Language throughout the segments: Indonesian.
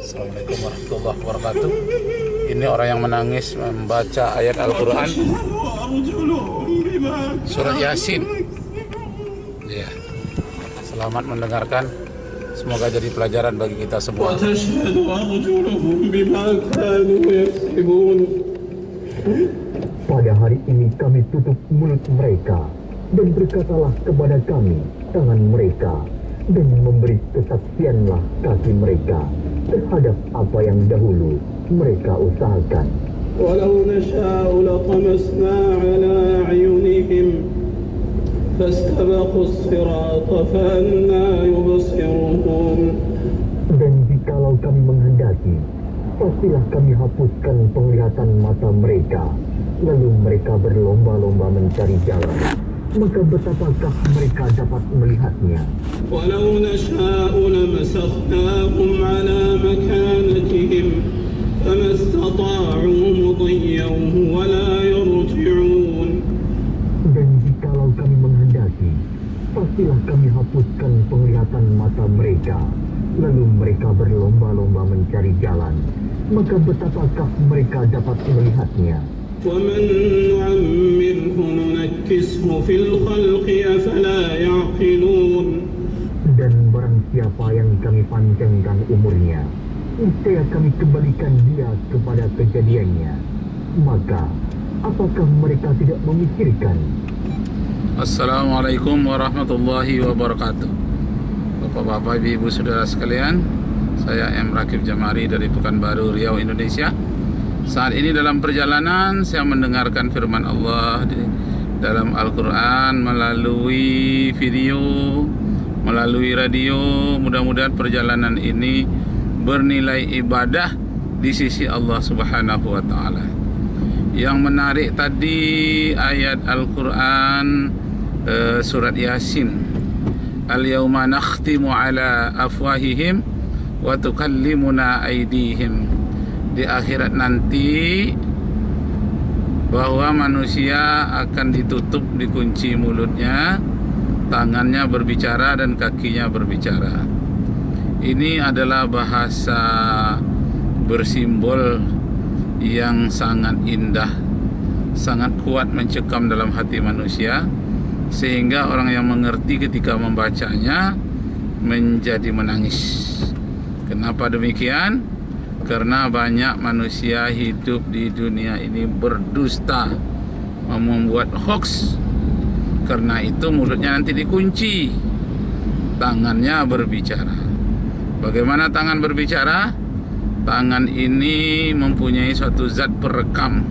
Assalamualaikum warahmatullahi wabarakatuh. Ini orang yang menangis membaca ayat Al-Quran surat Yasin. Ya. Selamat mendengarkan. Semoga jadi pelajaran bagi kita semua. Pada hari ini kami tutup mulut mereka, dan berkatalah kepada kami tangan mereka, dan memberi kesaksianlah kaki mereka terhadap apa yang dahulu mereka usahakan. Walau nasha'u laqamasna ala a'yunihim fastabaqu as-sirata fa anna yubsirun. Dan jikalau kami menghendaki, pastilah kami hapuskan penglihatan mata mereka, lalu mereka berlomba-lomba mencari jalan. Maka betapakah mereka dapat melihatnya? Walau nasha'u lamasakhnahum ala makanatihim fama istata'u mudiyyan wa la yarji'un. Dan jikalau kami menghendaki, pastilah kami hapuskan penglihatan mata mereka, lalu mereka berlomba-lomba mencari jalan. Maka betapakah mereka dapat melihatnya? وَمَنْ نُعَمِّرْهُ نُنَكِّسْهُ فِي الْخَلْقِ أَفَلَا يَعْقِلُونَ. Dan barang siapa yang kami panjangkan umurnya, niscaya kami kembalikan dia kepada kejadiannya. Maka, apakah mereka tidak memikirkan? Assalamualaikum warahmatullahi wabarakatuh. Bapak-bapak, ibu-ibu, saudara sekalian, saya M. Rakib Jamari dari Pekanbaru, Riau, Indonesia. Saat ini dalam perjalanan saya mendengarkan firman Allah di dalam Al-Quran melalui video, melalui radio. Mudah-mudahan perjalanan ini bernilai ibadah di sisi Allah Subhanahu wa Ta'ala. Yang menarik tadi ayat Al-Quran surat Yasin. Al-yawma nakhtimu ala afwahihim wa tukallimuna aydihim. Di akhirat nanti bahwa manusia akan ditutup, dikunci mulutnya, tangannya berbicara dan kakinya berbicara. Ini adalah bahasa bersimbol yang sangat indah, sangat kuat mencekam dalam hati manusia, sehingga orang yang mengerti ketika membacanya menjadi menangis. Kenapa demikian? Karena banyak manusia hidup di dunia ini berdusta, membuat hoax. Karena itu mulutnya nanti dikunci, tangannya berbicara. Bagaimana tangan berbicara? Tangan ini mempunyai suatu zat perekam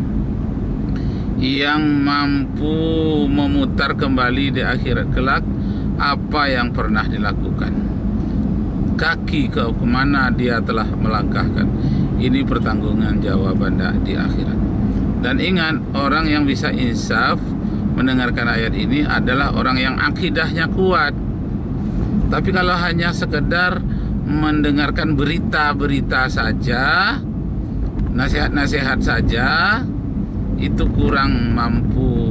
yang mampu memutar kembali di akhirat kelak apa yang pernah dilakukan. Kaki ke mana dia telah melangkahkan. Ini pertanggungan jawaban di akhirat. Dan ingat, orang yang bisa insaf mendengarkan ayat ini adalah orang yang akidahnya kuat. Tapi kalau hanya sekedar mendengarkan berita-berita saja, nasihat-nasihat saja, itu kurang mampu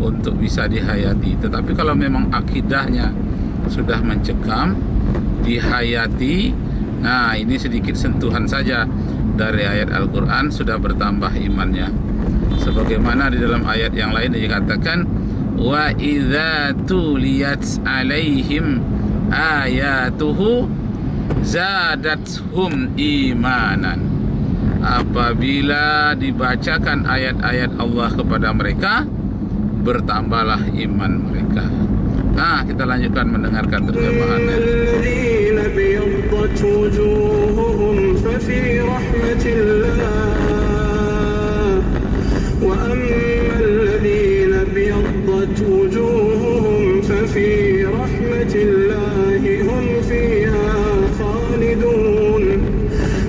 untuk bisa dihayati. Tetapi kalau memang akidahnya sudah mencekam, dihayati, nah ini sedikit sentuhan saja dari ayat Al-Quran sudah bertambah imannya. Sebagaimana di dalam ayat yang lain dikatakan, wa idza tuliyat alaihim ayatuhu zadathum imanan. Apabila dibacakan ayat-ayat Allah kepada mereka, bertambahlah iman mereka. Nah, kita lanjutkan mendengarkan terjemahannya. Alladzina biyaddat wujuhuhum fa fi rahmatillah wa ammal ladzina biyaddat wujuhuhum fa fi rahmatillah hum fiha khalidun.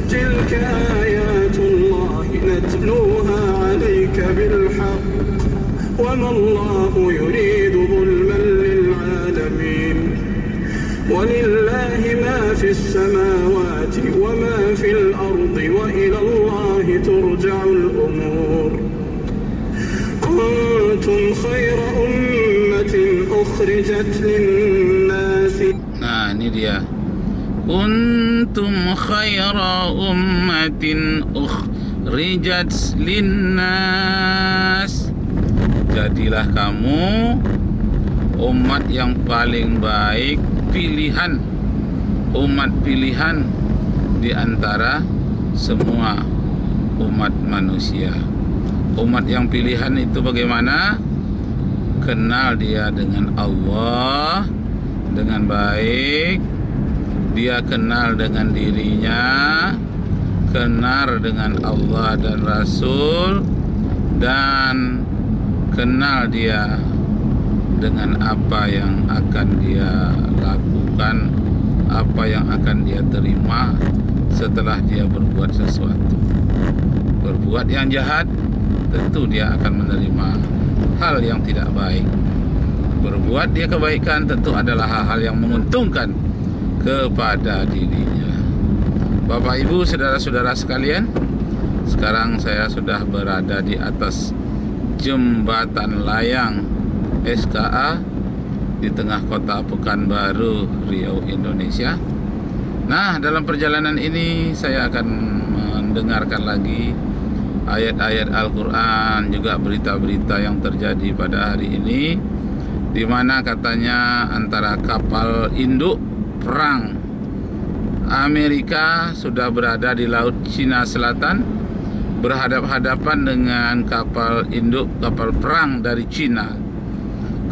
Tilka ayatullahi natluha 'alayka bil haqq wa ma Allahu yuridu dhulman ولله ما في السماوات وما في الأرض وإلى الله ترجع الأمور كنتم خير أمة أخرجت للناس. Nah, ini dia. kuntum khaira ummatin ukhrijat linnas. Jadilah kamu umat yang paling baik, pilihan, umat pilihan di antara semua umat manusia. Umat yang pilihan itu bagaimana? Kenal dia dengan Allah dengan baik, dia kenal dengan dirinya, kenal dengan Allah dan Rasul, dan kenal dia dengan apa yang akan dia lakukan, apa yang akan dia terima setelah dia berbuat sesuatu. Berbuat yang jahat, tentu dia akan menerima hal yang tidak baik. Berbuat dia kebaikan, tentu adalah hal-hal yang menguntungkan kepada dirinya. Bapak, Ibu, saudara-saudara sekalian, sekarang saya sudah berada di atas jembatan layang SKA di tengah kota Pekanbaru, Riau, Indonesia. Nah, dalam perjalanan ini saya akan mendengarkan lagi ayat-ayat Al-Quran, juga berita-berita yang terjadi pada hari ini, di mana katanya antara kapal induk perang Amerika sudah berada di Laut Cina Selatan, berhadap-hadapan dengan kapal induk, kapal perang dari Cina.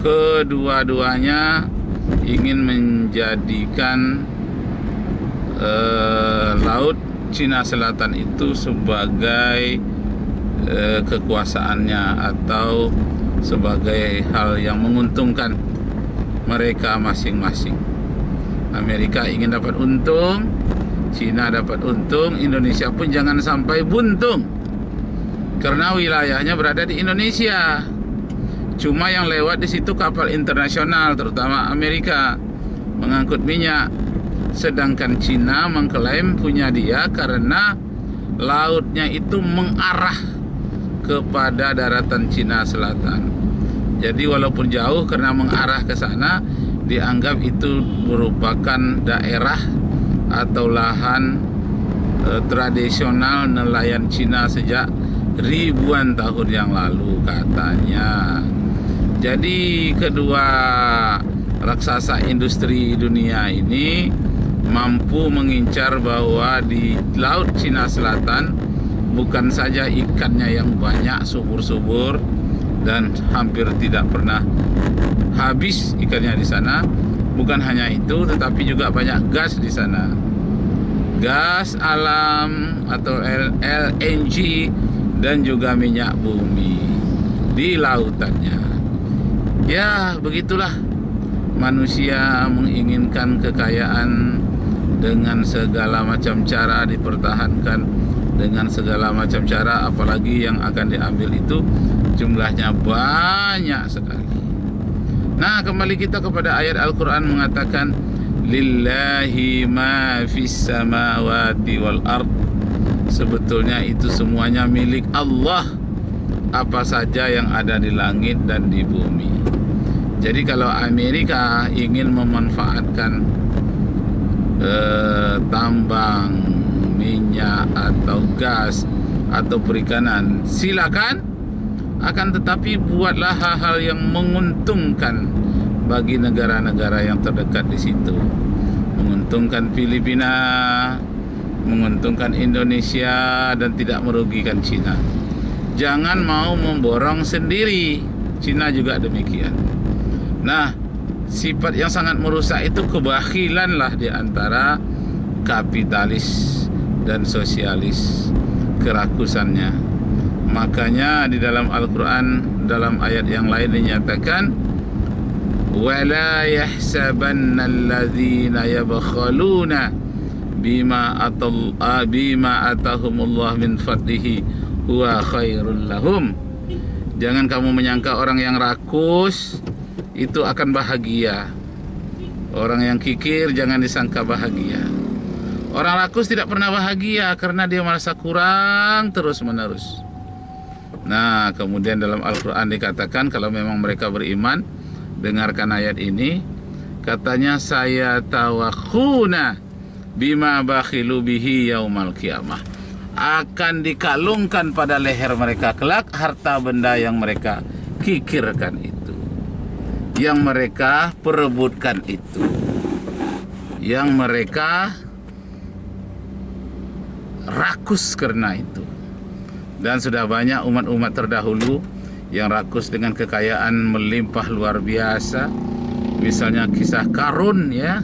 Kedua-duanya ingin menjadikan Laut Cina Selatan itu sebagai kekuasaannya atau sebagai hal yang menguntungkan mereka masing-masing. Amerika ingin dapat untung, Cina dapat untung, Indonesia pun jangan sampai buntung karena wilayahnya berada di Indonesia. Cuma yang lewat di situ kapal internasional, terutama Amerika, mengangkut minyak. Sedangkan Cina mengklaim punya dia karena lautnya itu mengarah kepada daratan Cina Selatan. Jadi walaupun jauh, karena mengarah ke sana, dianggap itu merupakan daerah atau lahan tradisional nelayan Cina sejak ribuan tahun yang lalu katanya. Jadi kedua raksasa industri dunia ini mampu mengincar bahwa di Laut Cina Selatan bukan saja ikannya yang banyak, subur-subur dan hampir tidak pernah habis ikannya di sana. Bukan hanya itu, tetapi juga banyak gas di sana. Gas alam atau LNG dan juga minyak bumi di lautannya. Ya, begitulah manusia menginginkan kekayaan dengan segala macam cara, dipertahankan dengan segala macam cara, apalagi yang akan diambil itu jumlahnya banyak sekali. Nah, kembali kita kepada ayat Al-Quran mengatakan lillahi ma fis samawati wal ard. Sebetulnya itu semuanya milik Allah, apa saja yang ada di langit dan di bumi. Jadi kalau Amerika ingin memanfaatkan tambang minyak atau gas atau perikanan, silakan. Akan tetapi buatlah hal-hal yang menguntungkan bagi negara-negara yang terdekat di situ. Menguntungkan Filipina, menguntungkan Indonesia, dan tidak merugikan Cina. Jangan mau memborong sendiri. Cina juga demikian. Nah, sifat yang sangat merusak itu kebakhilanlah di antara kapitalis dan sosialis, kerakusannya. Makanya di dalam Al-Quran, dalam ayat yang lain dinyatakan wala yahsabanna alladzina yabkhaluna bima atahumullah min fadlihi huwa khairul lahum. Jangan kamu menyangka orang yang rakus itu akan bahagia. Orang yang kikir jangan disangka bahagia. Orang rakus tidak pernah bahagia karena dia merasa kurang terus-menerus. Nah, kemudian dalam Al-Quran dikatakan kalau memang mereka beriman, dengarkan ayat ini, katanya saya tawakhuna bima bakhilu bihi yaumal qiyamah. Akan dikalungkan pada leher mereka kelak harta benda yang mereka kikirkan itu, yang mereka perebutkan itu, yang mereka rakus karena itu. Dan sudah banyak umat-umat terdahulu yang rakus dengan kekayaan melimpah luar biasa. Misalnya kisah Qarun ya,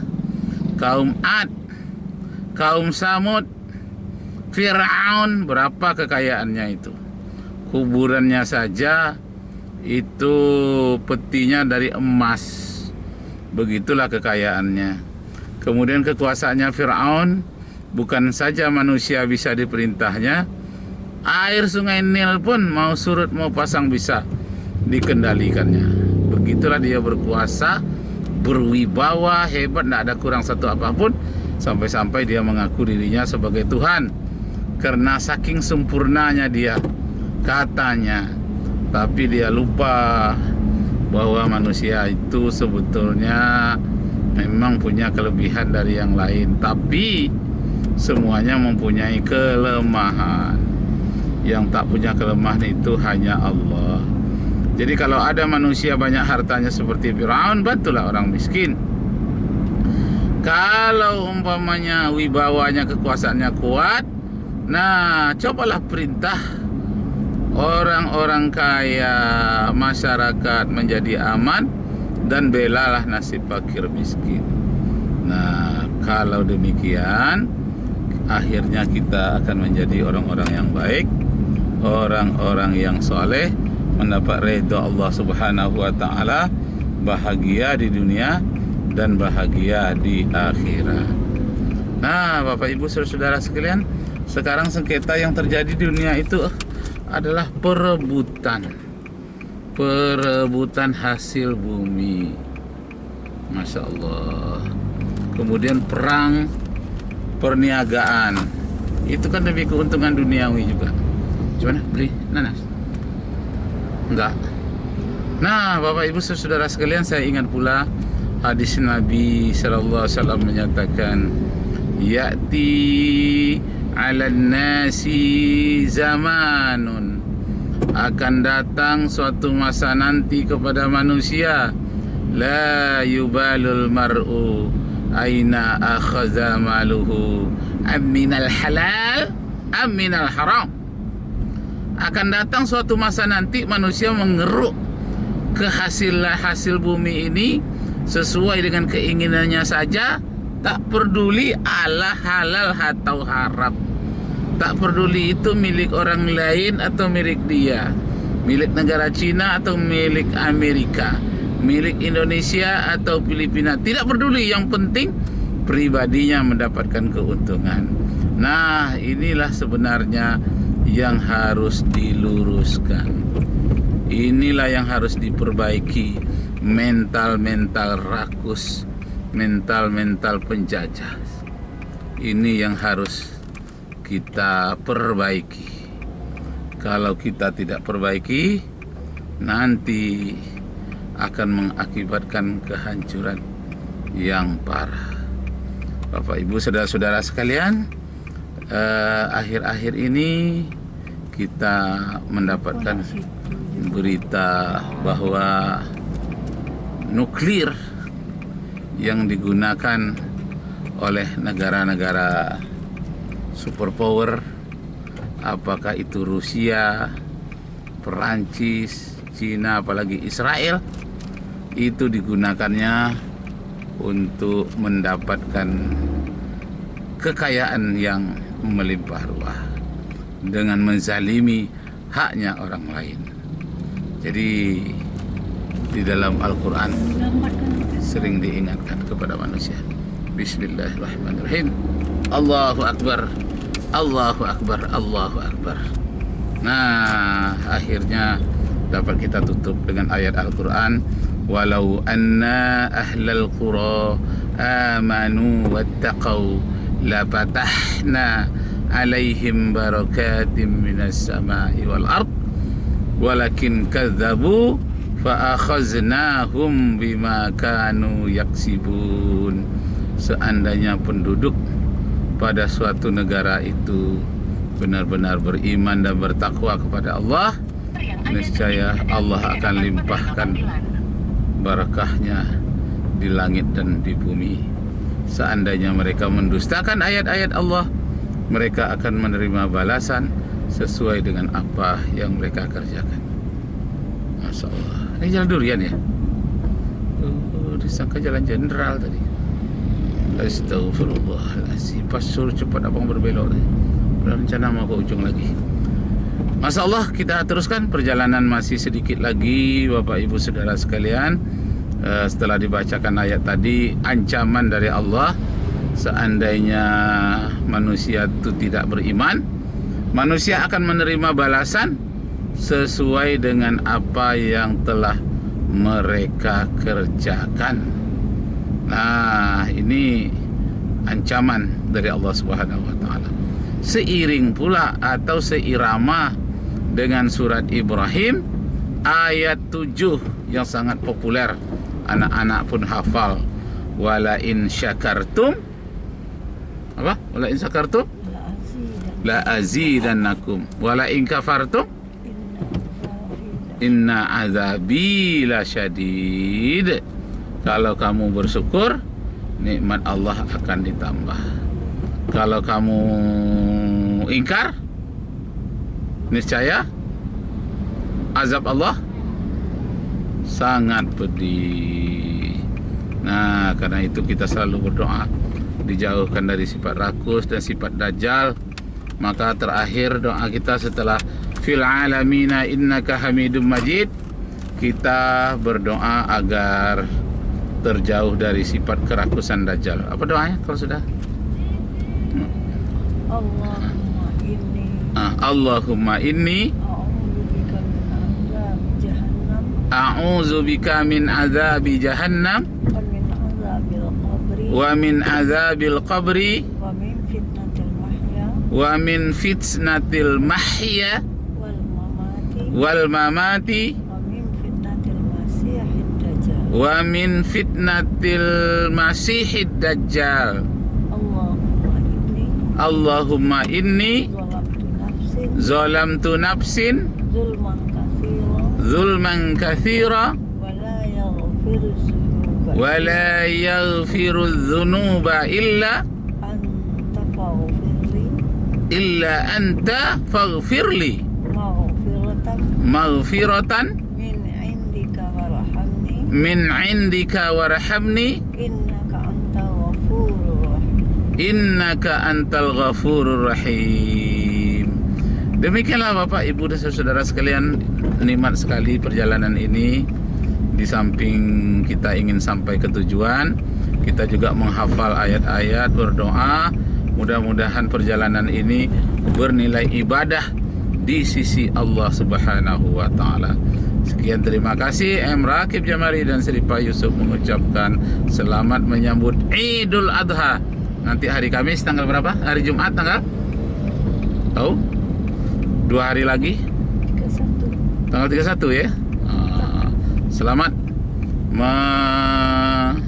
kaum Ad, kaum Samud, Fir'aun, berapa kekayaannya itu. Kuburannya saja itu petinya dari emas. Begitulah kekayaannya. Kemudian kekuasaannya Fir'aun, bukan saja manusia bisa diperintahnya, air sungai Nil pun mau surut mau pasang bisa dikendalikannya. Begitulah dia berkuasa, berwibawa, hebat, tidak ada kurang satu apapun. Sampai-sampai dia mengaku dirinya sebagai Tuhan karena saking sempurnanya dia katanya. Tapi dia lupa bahwa manusia itu sebetulnya memang punya kelebihan dari yang lain, tapi semuanya mempunyai kelemahan. Yang tak punya kelemahan itu hanya Allah. Jadi kalau ada manusia banyak hartanya seperti Firaun, bantulah orang miskin. Kalau umpamanya wibawanya, kekuasaannya kuat, nah cobalah perintah orang-orang kaya, masyarakat menjadi aman, dan belalah nasib fakir miskin. Nah kalau demikian, akhirnya kita akan menjadi orang-orang yang baik, orang-orang yang soleh, mendapat ridha Allah Subhanahu wa Ta'ala, bahagia di dunia dan bahagia di akhirat. Nah, Bapak Ibu saudara sekalian, sekarang sengketa yang terjadi di dunia itu adalah perebutan hasil bumi. Masya Allah. Kemudian perang, perniagaan, itu kan demi keuntungan duniawi juga. Gimana? Beli nanas? Enggak. Nah, Bapak Ibu saudara sekalian, saya ingat pula hadis Nabi sallallahu alaihi wasallam menyatakan, ya'ti 'alan nasi zamanun, akan datang suatu masa nanti kepada manusia, la yubalul mar'u aina akhadha maluhu aminal halal aminal haram. Akan datang suatu masa nanti manusia mengeruk hasil bumi ini sesuai dengan keinginannya saja, tak peduli ala halal atau haram, tak peduli itu milik orang lain atau milik dia, milik negara Cina atau milik Amerika, milik Indonesia atau Filipina, tidak peduli, yang penting pribadinya mendapatkan keuntungan. Nah, inilah sebenarnya yang harus diluruskan. Inilah yang harus diperbaiki, mental-mental rakus, mental-mental penjajah. Ini yang harus kita perbaiki. Kalau kita tidak perbaiki, nanti akan mengakibatkan kehancuran yang parah. Bapak Ibu saudara-saudara sekalian, akhir-akhir ini kita mendapatkan berita bahwa nuklir yang digunakan oleh negara-negara superpower, apakah itu Rusia, Perancis, Cina, apalagi Israel, itu digunakannya untuk mendapatkan kekayaan yang melimpah ruah dengan menzalimi haknya orang lain. Jadi di dalam Al-Quran sering diingatkan kepada manusia, Bismillahirrahmanirrahim, Allahu Akbar, Allahu Akbar, Allahu Akbar. Nah, akhirnya dapat kita tutup dengan ayat Al-Quran, walau anna ahlal qura amanu wattaqau la fatahna alaihim barakatim minas samai wal ard walakin kadzabu fa akhaznahum bima kanu yaksibun. Seandainya penduduk pada suatu negara itu benar-benar beriman dan bertakwa kepada Allah, niscaya Allah akan limpahkan barakahnya di langit dan di bumi. Seandainya mereka mendustakan ayat-ayat Allah, mereka akan menerima balasan sesuai dengan apa yang mereka kerjakan. Masya Allah. Ini jalan durian ya? Disangka jalan jenderal tadi. Astagfirullahaladzim. Pasur cepat abang berbelok. Rencana mau ke ujung lagi. Masya Allah, kita teruskan perjalanan masih sedikit lagi Bapak Ibu Saudara sekalian. Setelah dibacakan ayat tadi, ancaman dari Allah seandainya manusia itu tidak beriman, manusia akan menerima balasan sesuai dengan apa yang telah mereka kerjakan. Nah, ini ancaman dari Allah Subhanahu wa taala. Seiring pula atau seirama dengan surat Ibrahim ayat 7 yang sangat populer, anak-anak pun hafal. Wala in syakartum, apa? Wala in syakartum la azidannakum wala in kafartum inna azabi lasyadid. Kalau kamu bersyukur, nikmat Allah akan ditambah. Kalau kamu ingkar, niscaya azab Allah sangat pedih. Nah, karena itu kita selalu berdoa dijauhkan dari sifat rakus dan sifat dajjal. Maka terakhir doa kita setelah fil alamina innaka hamidum majid, kita berdoa agar terjauh dari sifat kerakusan dajjal. Apa doanya kalau sudah? Allahumma inni a'udzubika min azabi jahannam wa min azabil qabri wa min fitnatil mahya wal mamati wa min fitnatil masihid dajjal. Allahumma inni zalamtu nafsin zulman katsira wa la yaghfiru dzunuba illa anta faghfirli maghfiratan min indika warhamni innaka antal ghafurur rahim. Demikianlah Bapak Ibu dan saudara sekalian, nikmat sekali perjalanan ini. Di samping kita ingin sampai ke tujuan, kita juga menghafal ayat-ayat, berdoa. Mudah-mudahan perjalanan ini bernilai ibadah di sisi Allah Subhanahu wa taala. Sekian, terima kasih. Rakib Jamari dan Sri Pak Yusuf mengucapkan selamat menyambut Idul Adha. Nanti hari Kamis tanggal berapa? Hari Jumat tanggal? Tahu? 2 hari lagi? 31. Tanggal 31 ya? Selamat menjalani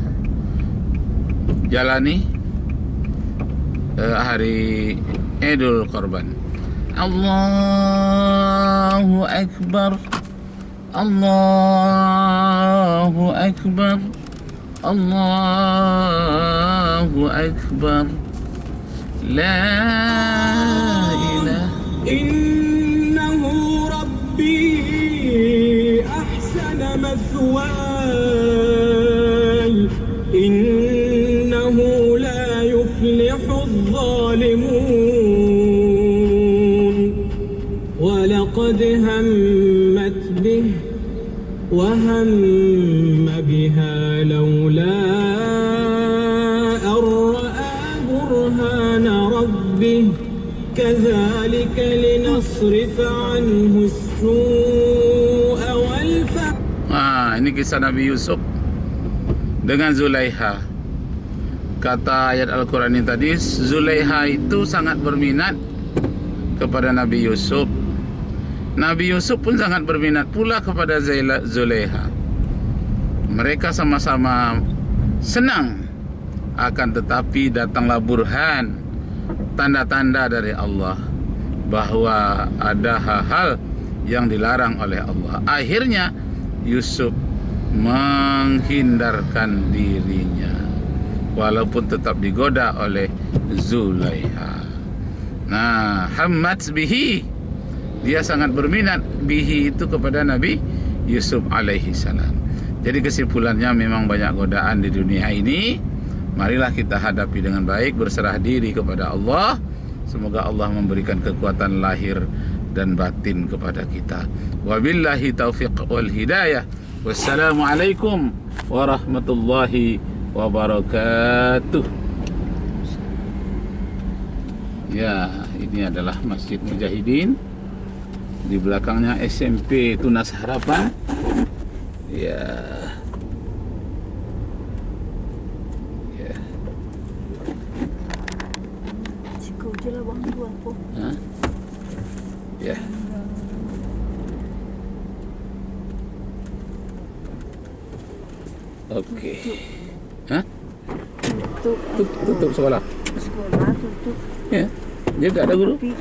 hari Idul Korban. Allahu Akbar. Allahu Akbar. Allahu Akbar. La ilaha innahu rabbi ahsana mathwaya innahu la yuflihu adh-dhalimun wa laqad hammat bihi wa hamma biha lawla ar-ra'a burhana rabbih kadzalika linasrifa anhu as-su'a wal fahsya. Ini kisah Nabi Yusuf dengan Zulaiha. Kata ayat Al-Quran ini tadi, Zulaiha itu sangat berminat kepada Nabi Yusuf. Nabi Yusuf pun sangat berminat pula kepada Zulaiha. Mereka sama-sama senang, akan tetapi datanglah burhan, tanda-tanda dari Allah bahwa ada hal-hal yang dilarang oleh Allah. Akhirnya Yusuf menghindarkan dirinya walaupun tetap digoda oleh Zulaiha. Nah, hammat bihi, dia sangat berminat bihi itu kepada Nabi Yusuf alaihi salam. Jadi kesimpulannya memang banyak godaan di dunia ini. Marilah kita hadapi dengan baik, berserah diri kepada Allah. Semoga Allah memberikan kekuatan lahir dan batin kepada kita. Wabillahi taufiq wal hidayah. Wassalamualaikum warahmatullahi wabarakatuh. Ya, ini adalah Masjid Mujahidin. Di belakangnya SMP Tunas Harapan. Ya. Ya. Cikgu je lah bang tu apa? Hah? Ya. Okey. Hah? Tutup Tutup sekolah. sekolah tutup. Ya. Dia tak ada guru. Tapi